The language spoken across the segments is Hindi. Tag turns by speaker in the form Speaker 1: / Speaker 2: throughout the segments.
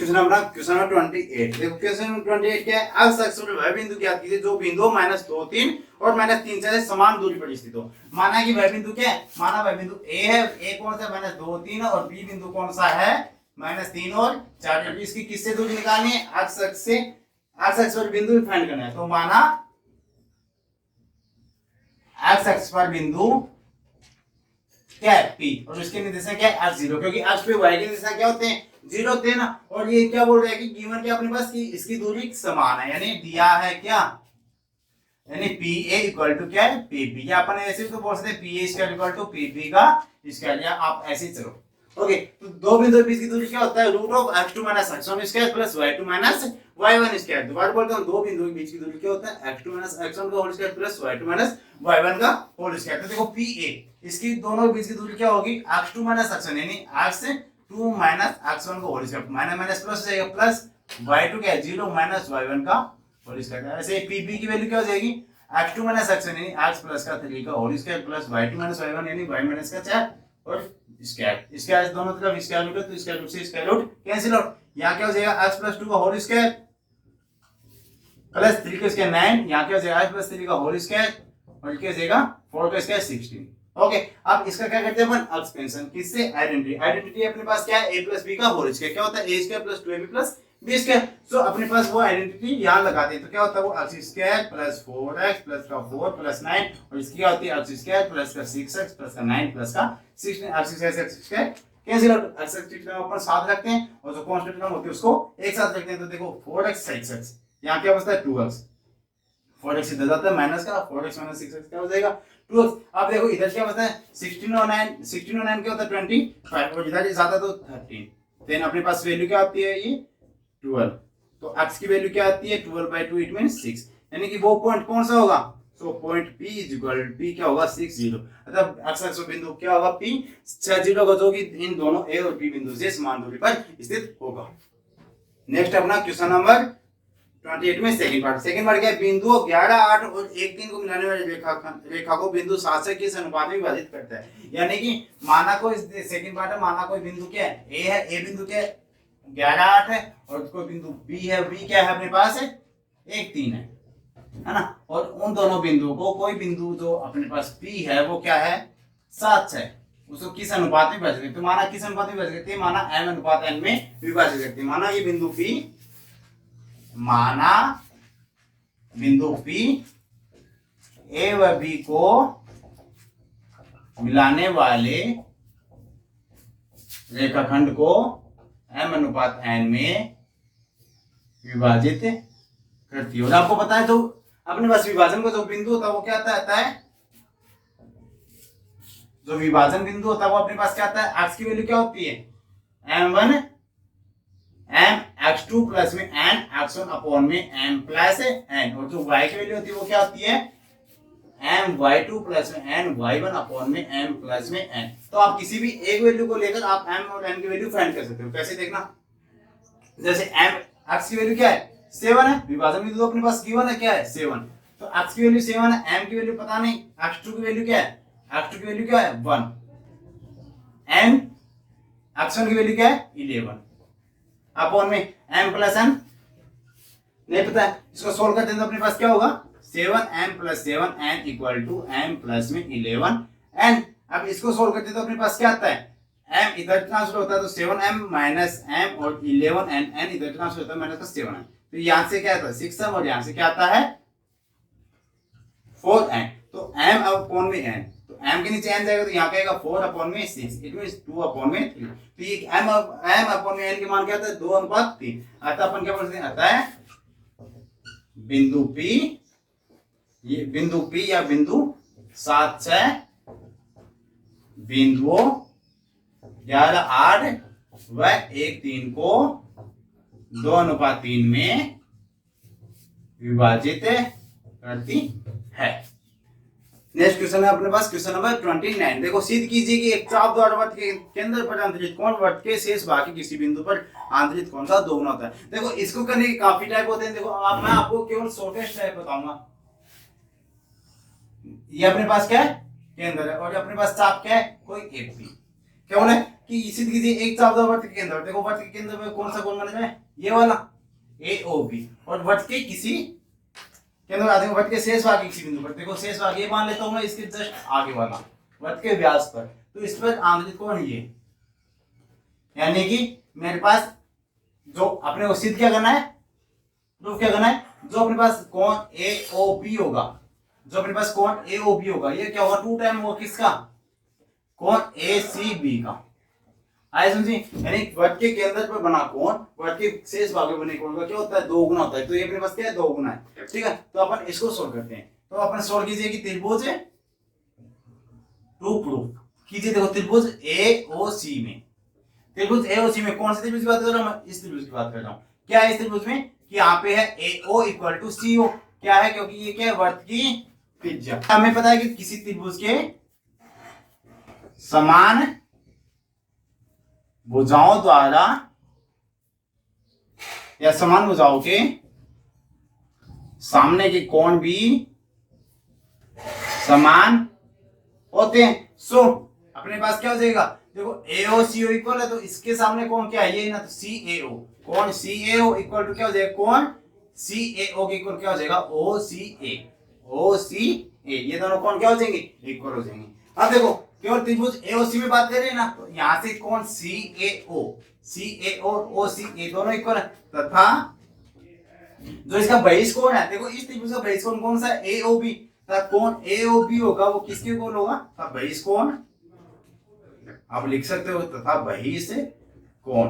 Speaker 1: Question number 28। देखो क्वेश्चन नंबर 28 क्या है, एक्स एक्स और वह बिंदु ज्ञात कीजिए जो बिंदु -2 3 और -3 से समान दूरी पर स्थित हो। माना कि वह बिंदु क्या है, माना वह बिंदु ए है, ए कौन सा -2 3 और बी बिंदु कौन सा है -3 और 4। इसकी किससे दूरी निकालनी है, एक्स एक्स से, एक्स एक्स पर बिंदु फाइंड करना है। तो माना एक्स एक्स पर बिंदु क्या है P और उसके निर्देशांक क्या है x0, क्योंकि x पे y के निर्देशांक क्या होते हैं 0 होते हैं ना। और ये क्या बोल रहा है कि गिवन क्या अपने पास कि इसकी दूरी समान है, यानी दिया है क्या, यानी PA इक्वल टू क्या है PP, या अपन ऐसे भी तो बोल सकते हैं PA square equal to PP का स्क्वायर, या आप ऐसे ही चलो। ओके, तो दो बिंदु के बीच की दूरी क्या होता है, root of x2 - x1 square plus y2 - y1 square. दोबारा बोलता हूं, दो बिंदु के बीच की दूरी क्या होता है x2 - x1 का whole square plus y2 - y1 का होल स्क्वायर। तो देखो PA इसकी दोनों के बीच की दूरी क्या होगी x2 - x1 यानी x2 - x1 का whole square, minus minus plus हो जाएगा, प्लस y2 क्या है 0 - y1 का होल स्क्वायर। ऐसे PP की वैल्यू क्या हो जाएगी x2 - x1 यानी x प्लस का 3 का whole square plus y2 - y1 यानी y माइनस का 4 और स्क्वायर। स्क्वायर दोनों तरफ स्क्वायर रूट है तो स्क्वायर रूट से स्क्वायर रूट कैंसिल आउट। यहां क्या हो जाएगा x + 2 का होल स्क्वायर प्लस 3 का स्क्वायर 9, यहां क्या हो जाएगा x + 3 का होल स्क्वायर और क्या हो जाएगा 4 का स्क्वायर 16। ओके, अब इसका क्या करते हैं अपन एक्सपेंशन, किससे आइडेंटिटी। आइडेंटिटी अपने पास क्या है a + b का होल स्क्वायर, क्या होता है a² + 2ab + b स्क्वायर। सो अपने पास वो आइडेंटिटी यहां लगाते हैं तो क्या होता है वो x² + 4x + का 4 + 9 और इसकी क्या होती है x² + का 6x + का 9 + का 16 x² cancel out. x term अपन साथ रखते हैं और जो कांस्टेंट टर्म होती है उसको एक साथ रखते हैं। तो देखो 4x 6x, यहां क्या बचता है 2x, 4x इधर जाता है माइनस का, 4x - 6x क्या हो जाएगा 2x। अब देखो इधर क्या बचता है 16 और 9 क्या होता है 25 और इधर जाता तो 13। देन अपने पास वैल्यू क्या आती है ये 12। तो x की वैल्यू क्या आती है 12/2 इट मींस 6, यानी कि वो पॉइंट कौन सा होगा, सो पॉइंट P क्या होगा 60। मतलब x एक्सिस बिंदु क्या होगा P 60 का, जो कि इन दोनों A और B बिंदु से समान दूरी पर स्थित होगा। नेक्स्ट अपना क्वेश्चन नंबर 28 में सेकंड पार्ट क्या है, बिंदु 11 8 और 1 3 को मिलाने वाली रेखा को बिंदु 7 से किस अनुपात में विभाजित करता है। यानी कि माना कोई सेकंड पार्ट है, माना कोई बिंदु क्या है A है, A बिंदु क्या है 11 8 है और कोई बिंदु B है, B क्या है अपने पास है 1 3 है ना। और उन दोनों बिंदुओं को कोई बिंदु जो अपने पास P है वो क्या है 7 है, उसको किस अनुपात में विभाजित करते हैं। माना किस अनुपात में विभाजित करते हैं, माना m/n में विभाजित करते हैं। माना ये बिंदु P, माना बिंदु P A व B को मिलाने वाले रेखाखंड को m/n में विभाजित करती है। और आपको पता है तो अपने पास विभाजन का जो बिंदु होता है वो क्या आता है, जो विभाजन बिंदु होता है वो अपने पास क्या आता है, x की वैल्यू क्या होती है m1 m x2 प्लस में n x1 अपॉन में m प्लस n, और जो y की वैल्यू होती है वो क्या होती है m y2 प्लस में n y1 अपॉन में m प्लस में n। तो आप किसी भी एक वैल्यू को लेकर आप m और n की वैल्यू फाइंड कर सकते हो। कैसे देखना, जैसे m x की वैल्यू क्या है 7 है, विभाजन बिंदु अपने पास गिवन है क्या है 7, तो x की वैल्यू 7 है, m की वैल्यू पता नहीं, x2 की वैल्यू क्या है, x2 की वैल्यू क्या है 1, n x1 की वैल्यू क्या है 11 अपॉन में m प्लस n नहीं पता है। इसको सोल्व करते हैं तो अपने पास क्या होगा 7m + 7n = m प्लस में 11 n। अब इसको सोल्व करते हैं तो अपने पास क्या आता है m इधर ट्रांसफर होता है तो 7m - m और 11n, n इधर ट्रांसफर होता है माइनस का 7n, तो यहां से क्या आता है 6m और यहां से क्या आता है 4n। तो m अपॉन में n, तो m के नीचे n जाएगा तो यहाँ क्या आएगा 4 अपॉन में 6, इट मींस 2 अपॉन में 3। तो ये m अपॉन में n के मान क्या आता है 2:3। अतः अपन क्या बोल सकते हैं, अतः बिंदु P, ये बिंदु P या बिंदु 7 से बिंदुओं 11 8 व 1 3 को 2:3 में विभाजित करती है। नेक्स्ट क्वेश्चन है अपने पास क्वेश्चन नंबर 29। देखो सिद्ध कीजिए कि एक चाप द्वारा वृत्त के केंद्र पर अंतरित कोण वृत्त के शेष भाग के किसी बिंदु पर आंतरिक कोण का दोगुना होता है। देखो इसको करने के काफी टाइप होते हैं। देखो अब मैं आपको केवल शॉर्टेस्ट टाइप बताऊंगा। ये अपने पास क्या है केंद्र है और अपने पास चाप क्या है कोई एक भी। क्या बोले कि सिद्ध कीजिए एक चाप दो वृत्त के केंद्र। देखो वृत्त के केंद्र में कौन सा कोण बनेगा, ये वाला AOB, और वृत्त के किसी केंद्र में वृत्त के शेष भाग के किसी बिंदु पर, देखो शेष भाग ये मान लेता हूं मैं, इसके जस्ट आगे वाला वृत्त के व्यास पर, तो इस पर आंतरिक कोण ये, यानी कि मेरे पास जो अपने को सिद्ध क्या करना है, प्रूफ क्या करना है, जो अपने पास कोण AOB होगा, जो अपने पास कोण AOB होगा, ये क्या होगा 2 टाइम होगा किसका, कोण ACB का। आए समझी, यानी वृत्त के केंद्र पर बना कोण वृत्त के शेष भाग में बने कोण का क्या होता है, 2 गुना होता है। तो ये अपने पास क्या है, 2 गुना है। ठीक है, तो अपन इसको सोल्व करते हैं। तो अपन सोल्व कीजिए कि त्रिभुज है टू प्रूफ कीजिए। देखो त्रिभुज AOC में, त्रिभुज AOC में कौन से त्रिभुज की बात कर रहा हूं मैं, इस त्रिभुज की बात कर रहा हूं। क्या है इस त्रिभुज में कि यहाँ पे है AO इक्वल टू CO, क्या है, क्योंकि ये क्या है, वृत्त की त्रिज्या। हमें पता है कि किसी त्रिभुज के समान भुजाओं द्वारा या समान भुजाओं के सामने के कोण भी समान होते हैं। सो अपने पास क्या हो जाएगा, देखो AOCO इक्वल है, तो इसके सामने कोण क्या है, ये ना, तो CAO, कोण CAO इक्वल टू क्या हो जाएगा, कोण CAO के इक्वल क्या हो जाएगा, OCA, ये दोनों कोण क्या हो जाएंगे, इक्वल हो जाएंगे। अब देखो केवल त्रिभुज AOC में बात कर रहे हैं ना, तो यहां से कोण CAO और OCA दोनों इक्वल है, तथा जो इसका बहिष कोण है, देखो इस त्रिभुज का बहिष कोण कौन सा है, AOB, तथा कोण AOB होगा वो किसके इक्वल होगा, तथा बहिष कोण आप लिख सकते हो, तथा बहिष कोण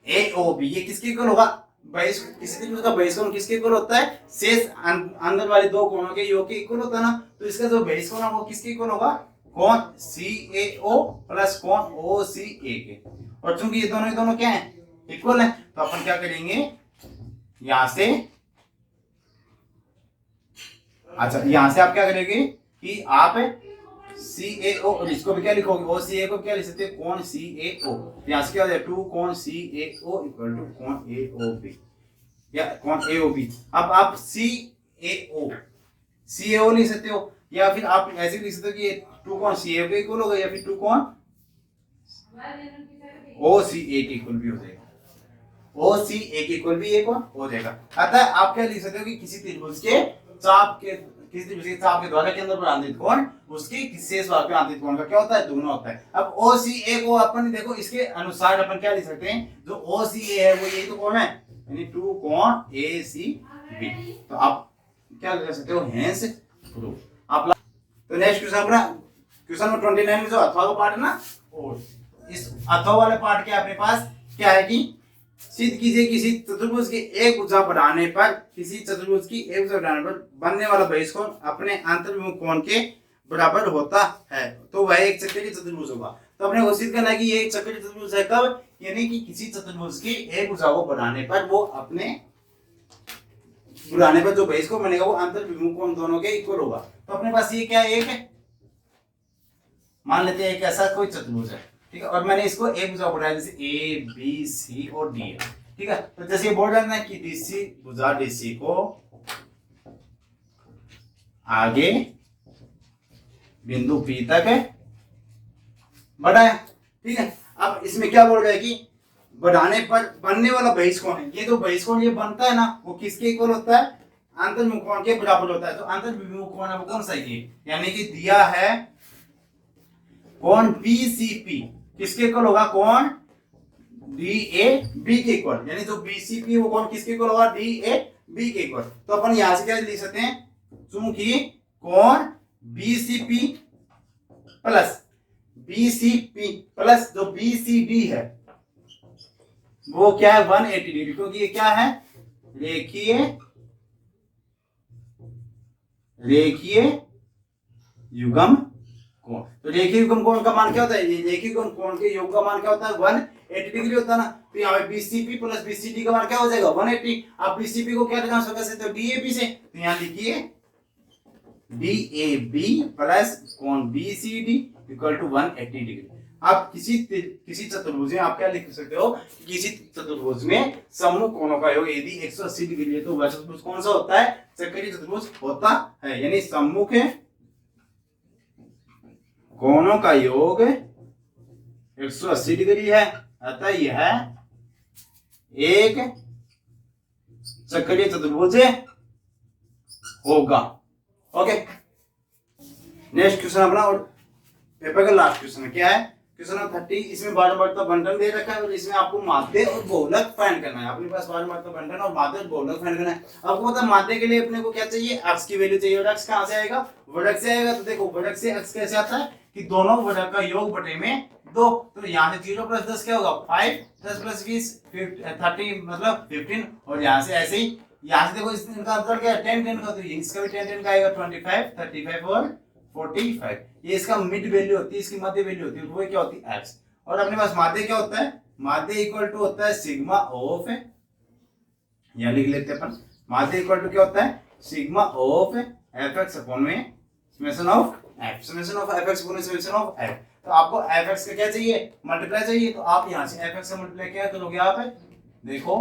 Speaker 1: AOB ये किसके इक्वल होगा, बहिष, किसी त्रिभुज का बहिष कोण किसके इक्वल होता है, शेष अंदर वाले दो कोणों के योग के इक्वल होता है ना, तो इसका जो बहिष कोण है वो किसके इक्वल होगा, कोण CAO प्लस कोण OCA के। और चूंकि ये दोनों क्या है, इक्वल है, तो अपन क्या करेंगे, यहां से, अच्छा यहां से आप क्या करेंगे कि आप CAO और इसको भी क्या लिखोगे, OCA को क्या लिख सकते हैं, कोण CAO, यहां से क्या हो जाएगा 2 कोण CAO इक्वल टू कोण AOB या कोण AOB। अब आप CAO लिख सकते हो, या फिर आप ऐसे लिख सकते हो कि 2 कोण CAO के इक्वल होगा, या फिर 2 कोण OCA के इक्वल भी हो जाएगा, OCA के इक्वल भी एक हो जाएगा। अतः आप क्या लिख सकते हो कि किसी त्रिभुज के चाप के द्वारा केंद्र पर आंतरिक कोण उसके शेष भाग पे आंतरिक कोण का क्या होता है, दोनों होता है। अब OCA को अपन देखो इसके अनुसार अपन क्या लिख सकते हैं, जो OCA है वो यही तो कोण है, यानी 2 कोण ACB। तो आप क्या कर सकते हो, हेंस प्रूफ आप। तो नेक्स्ट क्वेश्चन अपना क्वेश्चन नंबर 29 में जो अथवा का पार्ट है ना, और इस अथवा वाले पार्ट के अपने पास क्या है कि सिद्ध कीजिए किसी चतुर्भुज की एक भुजा बढ़ाने पर, किसी चतुर्भुज की एक भुजा बढ़ाने पर बनने वाला बहिष कोण अपने आंतरिक कोण के बराबर होता है, तो वह एक चक्रीय चतुर्भुज होगा। तो अपने को सिद्ध करना है कि ये एक चक्रीय चतुर्भुज है कब, यानी कि किसी चतुर्भुज की एक भुजा को बढ़ाने पर वो अपने बढ़ाने पर जो बहिष कोण बनेगा वो आंतरिक कोण दोनों के इक्वल होगा। तो अपने पास ये क्या है, एक है, मान लेते हैं एक ऐसा कोई चतुर्भुज है, ठीक है, और मैंने इसको एक भुजा बढ़ाया जैसे ABC और D है, ठीक है। तो जैसे ये बोल रहा है कि DC भुजा DC को आगे बिंदु P तक बढ़ाया, ठीक है। अब इसमें क्या बोल रहा है कि बढ़ाने पर बनने वाला बहिष कोण है, ये जो बहिष कोण ये बनता है ना वो किसके इक्वल होता है, आंतरिक कोण के बराबर होता है। तो आंतरिक कोण है वो कौन सा है, यानी कि दिया है कोण BCP किसके इक्वल होगा, कोण DAB के इक्वल, यानी जो BCP वो कोण किसके इक्वल होगा, DAB के इक्वल। तो अपन यहां से क्या लिख सकते हैं, चूंकि कोण BCP प्लस जो BCD है वो क्या है 180 डिग्री, क्योंकि ये क्या है, रेखीय युग्म कोण। तो रेखीय युग्म कोण का मान क्या होता है, रेखीय युग्म कोण के योग का मान क्या होता है 180 डिग्री होता है ना। तो यहाँ पे BCP प्लस BCD का मान क्या हो जाएगा 180। आप BCP को क्या ट्रांसफर कर सकते हो DAB से, तो यहाँ लिखिए DAB प्लस कोण BCD इक्वल टू 180 डिग्री। आप किसी चतुर्भुज में आप क्या लिख सकते हो, किसी चतुर्भुज में सम्मुख कोणों का योग यदि 180 डिग्री है तो वह चतुर्भुज कौन सा होता है, चक्रीय चतुर्भुज होता है। यानी सम्मुख कोणों का योग 180 डिग्री है, अतः यह एक चक्रीय चतुर्भुज होगा। ओके, नेक्स्ट क्वेश्चन अपना और पेपर का लास्ट क्वेश्चन क्या है, क्वेश्चन नंबर 30। इसमें बारंबारता बंटन दे रखा है और इसमें आपको माध्य और बहुलक फाइंड करना है। अपने पास बारंबारता बंटन और माध्य और बहुलक फाइंड करना है। आपको पता है माध्य के लिए अपने को क्या चाहिए, अक्ष की वैल्यू चाहिए, और अक्ष कहां से आएगा, वर्ग से आएगा। तो देखो वर्ग से अक्ष कैसे आता है कि दोनों वर्ग का योग बटे में 2, तो यहाँ से 0 + 10 क्या होगा 5, 10 + 20 30 मतलब 15, और यहाँ से ऐसे ही यहाँ से देखो इनका अंतर क्या है 10 10 का, तो इसका भी 10 10 का आएगा 25 35 और 45। ये इसका मिड वैल्यू होती है, इसकी मध्य वैल्यू होती है, वो क्या होती है x। और अपने पास माध्य क्या होता है, माध्य इक्वल टू होता है सिग्मा ऑफ, यहाँ लिख लेते हैं अपन, माध्य इक्वल टू क्या होता है सिग्मा ऑफ fx अपॉन में summation of f, summation of fx upon summation of f। तो आपको fx का क्या चाहिए, मल्टीप्लाई चाहिए, तो आप यहाँ से fx का मल्टीप्लाई क्या करोगे आप, देखो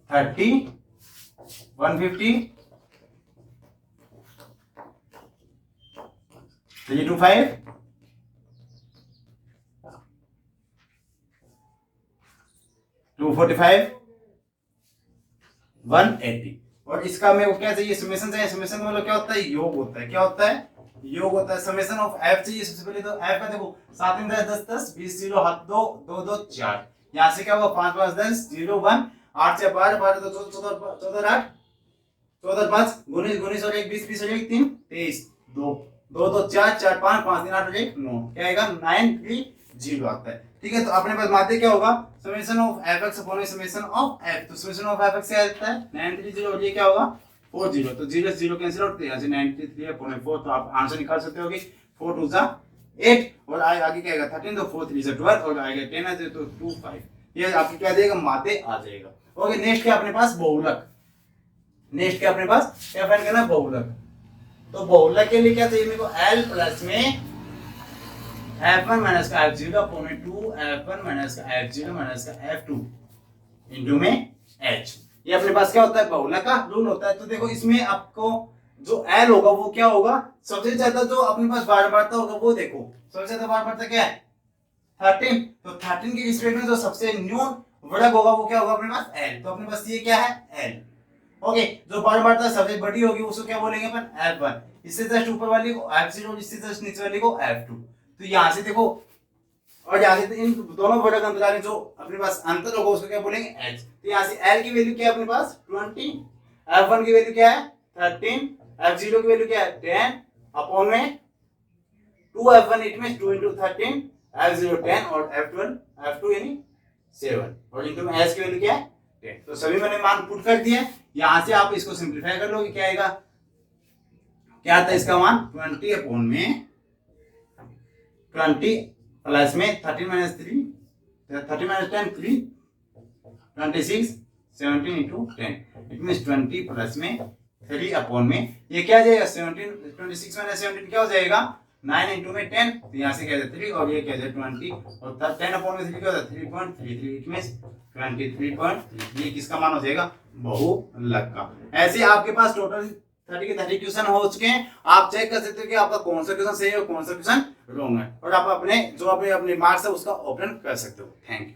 Speaker 1: 30 150 325 245 180। और इसका मेरे को क्या चाहिए, समेशन चाहिए। समेशन मतलब क्या होता है, योग होता है, क्या होता है योग होता है। समेशन ऑफ f चाहिए सबसे पहले, तो f का देखो 7 × 10 10 10 20 0 हाथ 2 2 2 4, यहाँ से क्या होगा 5 5 10 0 1 8 से 12 12 तो 14 14 8 14 5 19 19 और 1 20 20 और 1 3 23 2 2 2 4 4 5 5 3 8 और 1 9, क्या आएगा 930 आता है। ठीक है, तो अपने पास माध्य क्या होगा, summation of fx upon summation of f। तो समेशन ऑफ fx क्या आता है 930 और ये क्या होगा 40, तो 0 से 0 कैंसिल आउट, यहाँ से 93 अपॉन 4, तो आप आंसर निकाल सकते हो कि 4 2 8 और आगे क्या आएगा 13, तो 4 3 12 और आएगा 10 है तो 2 5, ये आपकी क्या देगा माध्य आ जाएगा। ओके, नेक्स्ट क्या अपने पास बहुलक, नेक्स्ट क्या अपने पास क्या फाइंड करना है बहुलक। तो बहुलक के लिए क्या चाहिए मेरे को, L प्लस में f1 माइनस का f0 अपॉन 2 f1 माइनस का f0 माइनस का f2 इनटू में h। ये अपने पास क्या होता है बहुलक का रूल होता है। तो देखो इसमें आपको जो L होगा वो क्या होगा, सबसे ज्यादा जो अपने पास बारंबारता होगा वो देखो, सबसे ज्यादा बारंबारता क्या है 13, तो 13 के रिस्पेक्ट में जो सबसे न्यून वर्ग होगा वो क्या होगा अपने पास L। तो अपने पास ये क्या है L। ओके, जो बारंबारता सबसे बड़ी होगी उसको क्या बोलेंगे अपन f1, इससे जस्ट ऊपर वाली को f0, इससे जस्ट नीचे वाली को f2। तो यहाँ से देखो और यहाँ से इन दोनों वर्ग अंतराल जो अपने पास अंतर होगा उसको क्या बोलेंगे h। तो यहाँ से L की वैल्यू क्या है अपने पास 20, f1 की वैल्यू क्या है 13, f0 की वैल्यू क्या है 10 अपॉन में 2f1 इट मींस 2 × 13 f0 10 और f2 यानी 7 और इनटू में h की वैल्यू क्या है 10। तो सभी मैंने मान पुट कर दिए, यहाँ से आप इसको सिंपलीफाई कर लोगे, क्या आएगा, क्या आता है इसका मान 20 अपॉन में 20 प्लस में 13 minus 3 30 minus 10 3 26 17 into 10 it means 20 plus में 3 अपॉन में ये क्या आ जाएगा 17 26 माइनस 17 क्या हो जाएगा 9 into में 10, तो यहाँ से क्या है 3 और ये क्या है 20 और 10 अपॉन में 3 क्या होता है 3.33 इट मींस 23.3। ये किसका मान हो जाएगा बहुलक का। ऐसे आपके पास टोटल 30 के 30 क्वेश्चन हो चुके हैं। आप चेक कर सकते हो कि आपका कौन सा क्वेश्चन सही है और कौन सा क्वेश्चन रॉन्ग है, और आप अपने जो अपने मार्क्स है उसका ओपन कर सकते हो। Thank you.